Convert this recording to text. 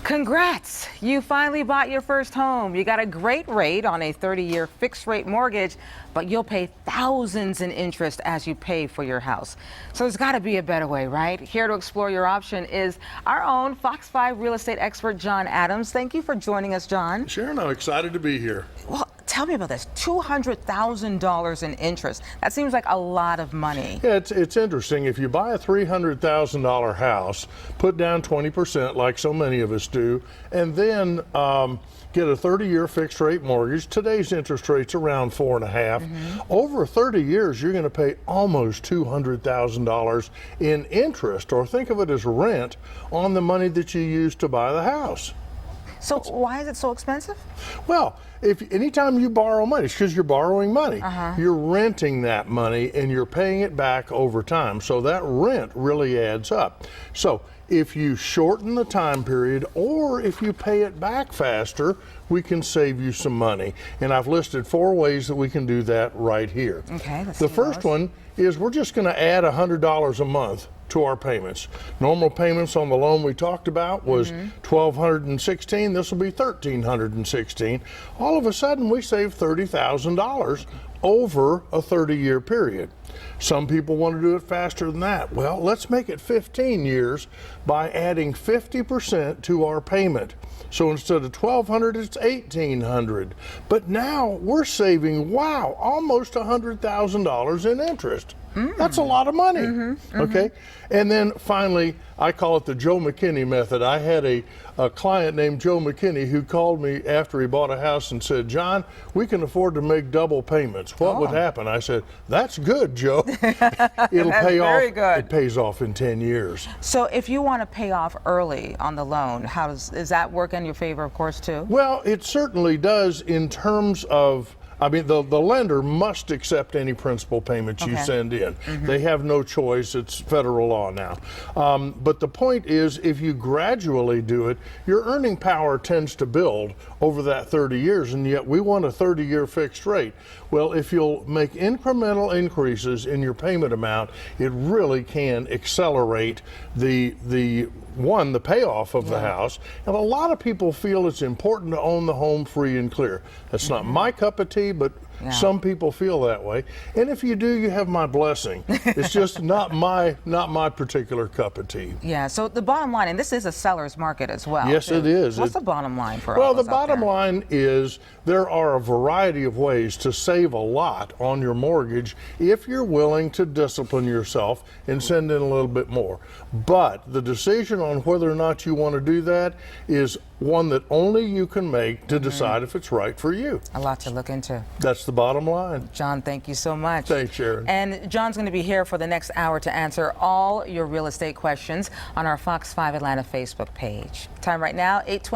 Congrats! You finally bought your first home. You got a great rate on a 30-year fixed rate mortgage, but you'll pay thousands in interest as you pay for your house. So there's got to be a better way, right? Here to explore your option is our own Fox 5 real estate expert, John Adams. Thank you for joining us, John. Sharon, I'm excited to be here. Well, tell me about this. $200,000 in interest. That seems like a lot of money. Yeah, it's interesting. If you buy a $300,000 house, put down 20% like so many of us do, and then get a 30-year fixed rate mortgage, today's interest rate's around 4.5%. Over 30 years, you're going to pay almost $200,000 in interest, or think of it as rent, on the money that you used to buy the house. So why is it so expensive? Well, anytime you borrow money, it's because you're borrowing money. You're renting that money and you're paying it back over time. So that rent really adds up. So if you shorten the time period or if you pay it back faster, we can save you some money. And I've listed 4 ways that we can do that right here. Okay, let's The see first those. one is we're just going to add $100 a month to our payments. Normal payments on the loan we talked about was $1,216. This will be $1,316. All of a sudden, we save $30,000 over a 30-year period. Some people want to do it faster than that. Well, let's make it 15 years by adding 50% to our payment. So instead of $1,200, it's $1,800. But now we're saving, wow, almost $100,000 in interest. That's a lot of money. Okay, and then finally, I call it the Joe McKinney method. I had a client named Joe McKinney who called me after he bought a house and said, "John, we can afford to make double payments. What would happen?" I said, "That's good, Joe. It'll pay off. very good. It pays off in 10 years." So if you want to pay off early on the loan, does that work in your favor, of course, too? Well, it certainly does in terms of, I mean, the lender must accept any principal payments you send in. They have no choice. It's federal law now. But the point is, if you gradually do it, your earning power tends to build over that 30 years, and yet we want a 30-year fixed rate. Well, if you'll make incremental increases in your payment amount, it really can accelerate the payoff of the house. And a lot of people feel it's important to own the home free and clear. That's not my cup of tea, but some people feel that way. And if you do, you have my blessing. It's just not my particular cup of tea. Yeah, so the bottom line, and this is a seller's market as well. Yes, too. it is. What's the bottom line for Well, all the of us out bottom there? line is there are a variety of ways to save a lot on your mortgage if you're willing to discipline yourself and send in a little bit more. But the decision on whether or not you want to do that is one that only you can make to decide if it's right for you. A lot to look into. That's the bottom line. John, thank you so much. Thanks, Sharon. And John's going to be here for the next hour to answer all your real estate questions on our Fox 5 Atlanta Facebook page. Time right now, 8:20.